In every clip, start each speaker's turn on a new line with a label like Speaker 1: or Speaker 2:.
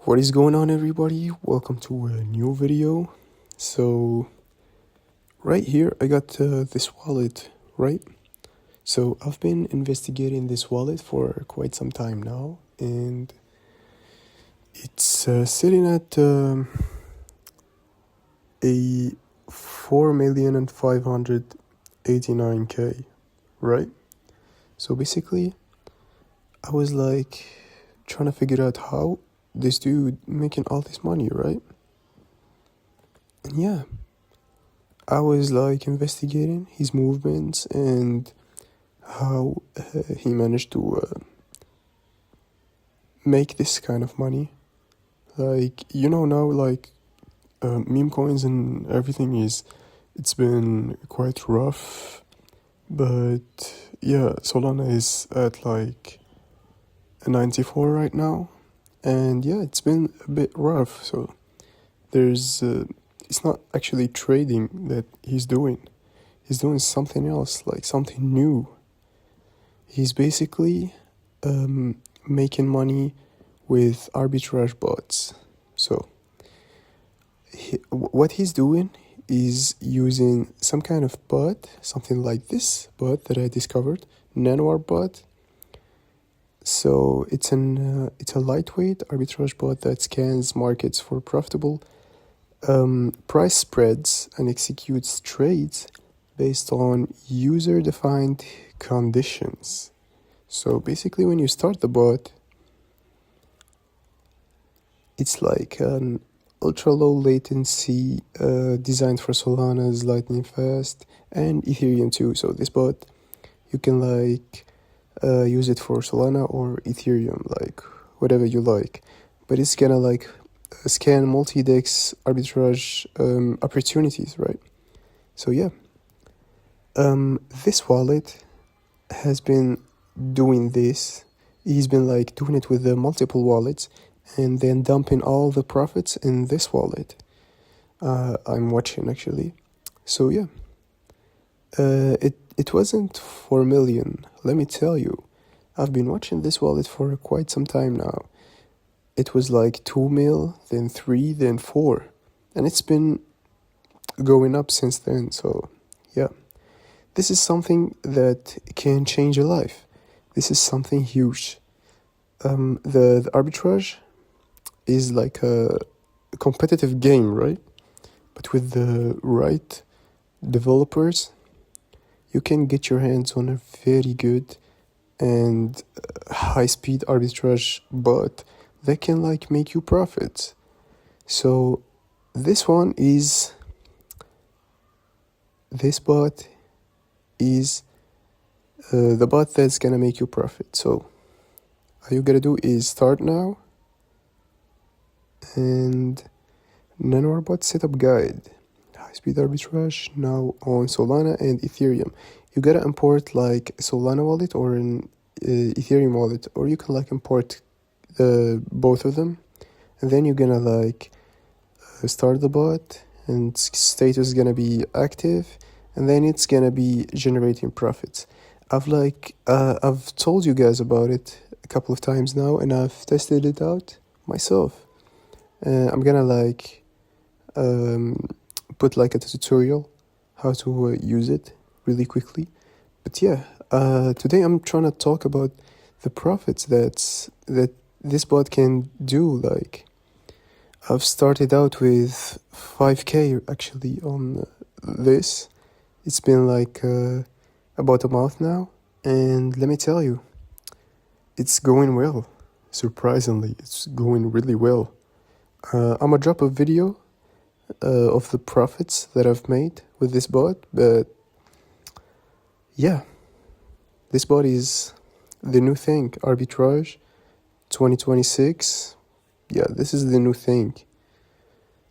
Speaker 1: What is going on, everybody? Welcome to a new video. So right here I got this wallet, right? So I've been investigating this wallet for quite some time now, and it's sitting at a 4,589,000, right? So basically I was like trying to figure out how this dude making all this money, right? And yeah, I was like investigating his movements and how he managed to make this kind of money. Like, now, like, meme coins and everything it's been quite rough. But yeah, Solana is at like a 94 right now. And yeah, it's been a bit rough. So there's, it's not actually trading that he's doing. He's doing something else, like something new. He's basically making money with arbitrage bots. So what he's doing is using some kind of bot, something like this bot that I discovered, bot. So it's a lightweight arbitrage bot that scans markets for profitable price spreads and executes trades based on user-defined conditions. So basically, when you start the bot, it's like an ultra-low latency designed for Solana's lightning fast and Ethereum too. So this bot, you can like use it for Solana or Ethereum, like whatever you like. But it's gonna like scan multi-dex arbitrage opportunities, right? So yeah, this wallet has been doing this. He's been like doing it with the multiple wallets and then dumping all the profits in this wallet. I'm watching actually. So yeah, it wasn't 4 million. Let me tell you, I've been watching this wallet for quite some time now. It was like 2 mil, then 3, then 4, and it's been going up since then. So yeah, this is something that can change your life. This is something huge. The arbitrage is like a competitive game, right? But with the right developers, you can get your hands on a very good and high-speed arbitrage bot that can like make you profits. So this bot is the bot that's gonna make you profit. So all you gotta do is start now, and nanobot setup guide, high-speed arbitrage now on Solana and Ethereum. You gotta import like a Solana wallet or an Ethereum wallet, or you can like import both of them, and then you're gonna like start the bot, and status is gonna be active, and then it's gonna be generating profits. I've told you guys about it a couple of times now, and I've tested it out myself. I'm gonna like put like a tutorial how to use it really quickly. But yeah, today I'm trying to talk about the profits that this bot can do. Like, I've started out with 5k actually on this. It's been like about a month now, and let me tell you, it's going well. Surprisingly, it's going really well. I'm gonna drop a video of the profits that I've made with this bot, but yeah, this bot is the new thing. Arbitrage 2026. Yeah, this is the new thing.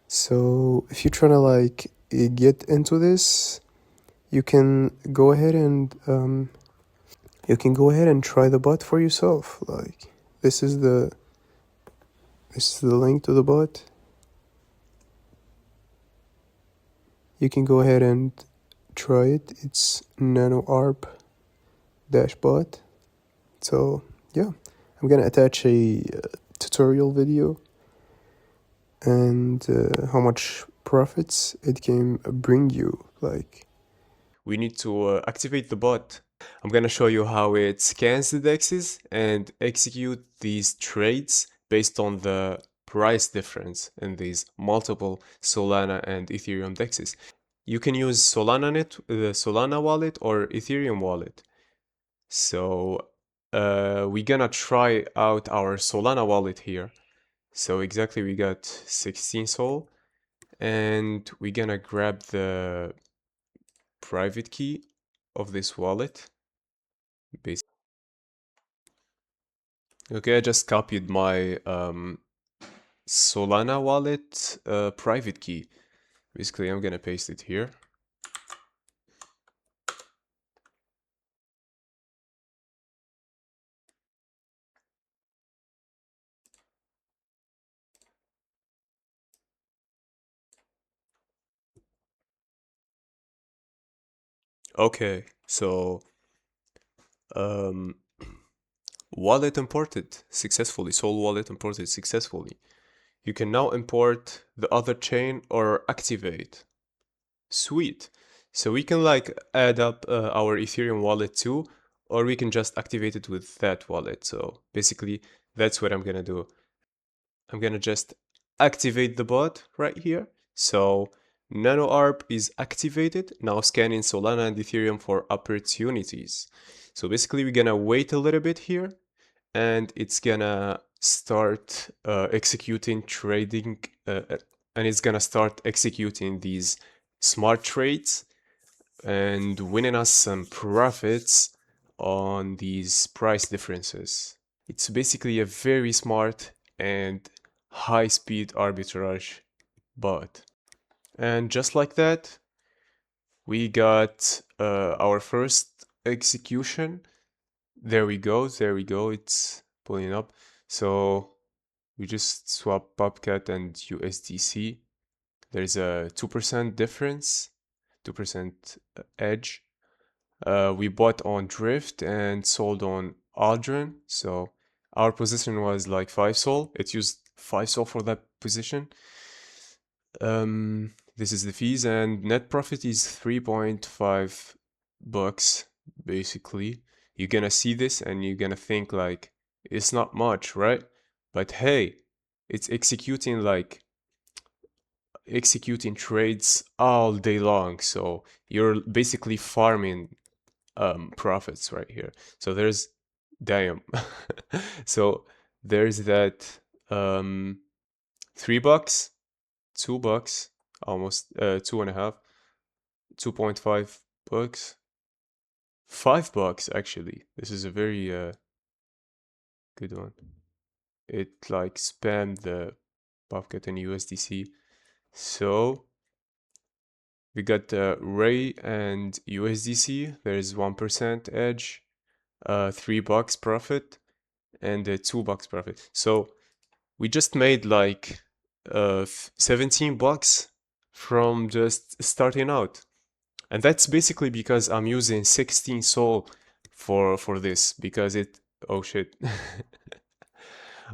Speaker 1: So if you're trying to like get into this, you can go ahead and try the bot for yourself. Like, this is the link to the bot. You can go ahead and try it. It's nanoarb-bot. So yeah, I'm gonna attach a tutorial video and how much profits it can bring you. Like,
Speaker 2: we need to activate the bot. I'm gonna show you how it scans the dexes and execute these trades based on the price difference in these multiple Solana and Ethereum dexes. You can use the Solana wallet or Ethereum wallet. So we're gonna try out our Solana wallet here. So exactly we got 16 Sol, and we're gonna grab the private key of this wallet. Okay, I just copied my Solana wallet private key. Basically, I'm gonna paste it here. Okay, so um, wallet imported successfully. Sol wallet imported successfully. You can now import the other chain or activate. Sweet. So we can like add up our Ethereum wallet too, or we can just activate it with that wallet. So basically, that's what I'm gonna do. I'm gonna just activate the bot right here. So NanoArb is activated, now scanning Solana and Ethereum for opportunities. So basically we're gonna wait a little bit here and it's gonna start executing trading and it's gonna start executing these smart trades and winning us some profits on these price differences. It's basically a very smart and high-speed arbitrage bot. And just like that, we got our first execution. There we go, there we go, it's pulling up. So we just swap Bobcat and USDC. There's a 2% difference, 2% edge. We bought on Drift and sold on Aldrin. So our position was like 5 Sol. It used 5 Sol for that position. This is the fees and net profit is 3.5 bucks basically. You're gonna see this and you're gonna think like it's not much, right? But hey, it's executing trades all day long. So you're basically farming profits right here. So there's damn. So there's that 3 bucks, 2 bucks, almost two and a half, 2.5 bucks, 5 bucks actually. This is a very good one. It like spammed the Bobcat and USDC. So we got Ray and USDC. There's 1% edge, 3 bucks profit, and 2 bucks profit. So we just made like 17 bucks from just starting out. And that's basically because I'm using 16 Sol for this because it oh shit.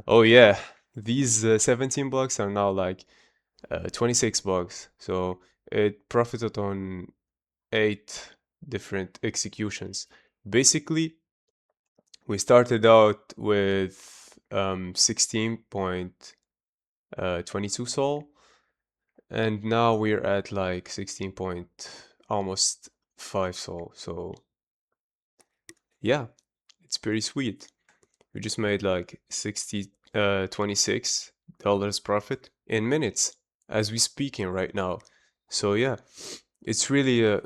Speaker 2: Oh yeah, these 17 bucks are now like 26 bucks. So it profited on 8 different executions. Basically, we started out with 16.22 Sol, and now we're at like 16 point almost 5 Sol. So yeah, it's pretty sweet. We just made like 26 dollars profit in minutes as we speaking right now. So yeah, it's really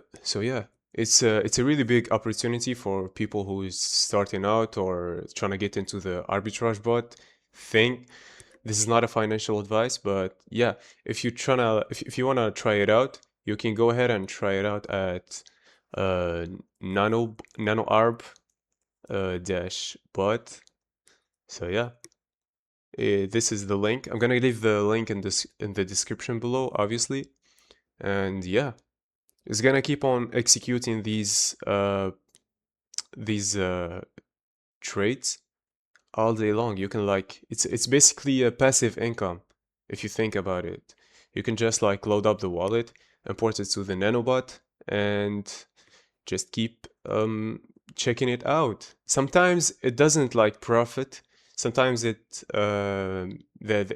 Speaker 2: it's a really big opportunity for people who is starting out or trying to get into the arbitrage bot thing. This is not a financial advice, but yeah, if you wanna try it out, you can go ahead and try it out at nanoarb dash bot. So yeah, this is the link. I'm gonna leave the link in this in the description below, obviously. And yeah, it's gonna keep on executing these trades all day long. You can like it's basically a passive income. if you think about it. You can just like load up the wallet, import it to the nanobot, and just keep checking it out. Sometimes it doesn't like profit. Sometimes the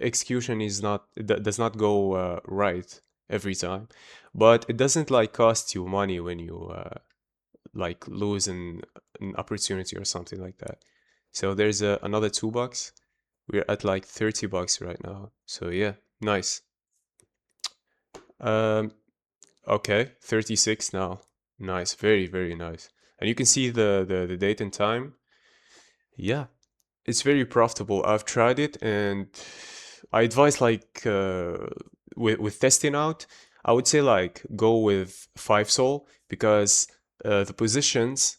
Speaker 2: execution is not does not go right every time, but it doesn't like cost you money when you like lose an opportunity or something like that. So there's another $2. We're at like $30 right now. So yeah, nice. Um, okay, 36 now. Nice, very, very nice. And you can see the date and time. Yeah, it's very profitable. I've tried it, and I advise like with testing out, I would say like go with 5 sol because the positions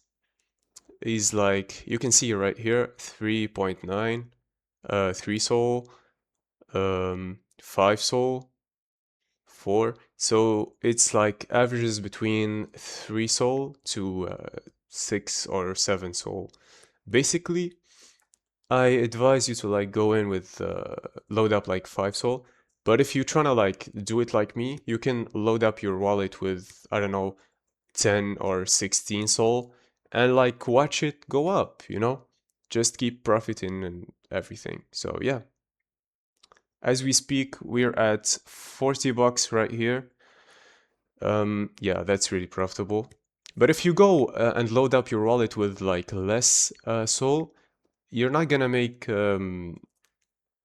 Speaker 2: is like you can see right here 3.9, 3 sol, 5 sol, 4. So it's like averages between 3 sol to 6 or 7 sol. Basically, I advise you to like go in with load up like 5 sol. But if you're trying to like do it like me, you can load up your wallet with, I don't know, 10 or 16 sol and like watch it go up, you know? Just keep profiting and everything. So yeah. As we speak, we're at $40 right here. Yeah, that's really profitable. But if you go and load up your wallet with like less sol, you're not gonna make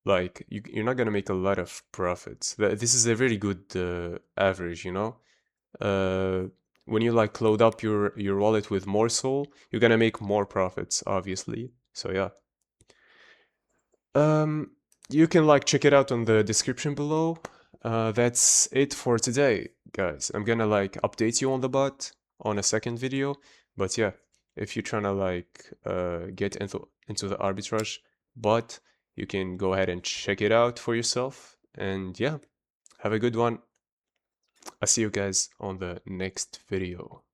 Speaker 2: like you're not gonna make a lot of profits. This is a very good average, you know. Uh, when you like load up your wallet with more sol, you're gonna make more profits, obviously. So yeah. Um, you can like check it out on the description below. That's it for today, guys. I'm gonna like update you on the bot on a second video. But yeah, if you're trying to like get into the arbitrage bot, you can go ahead and check it out for yourself. And yeah, have a good one. I'll see you guys on the next video.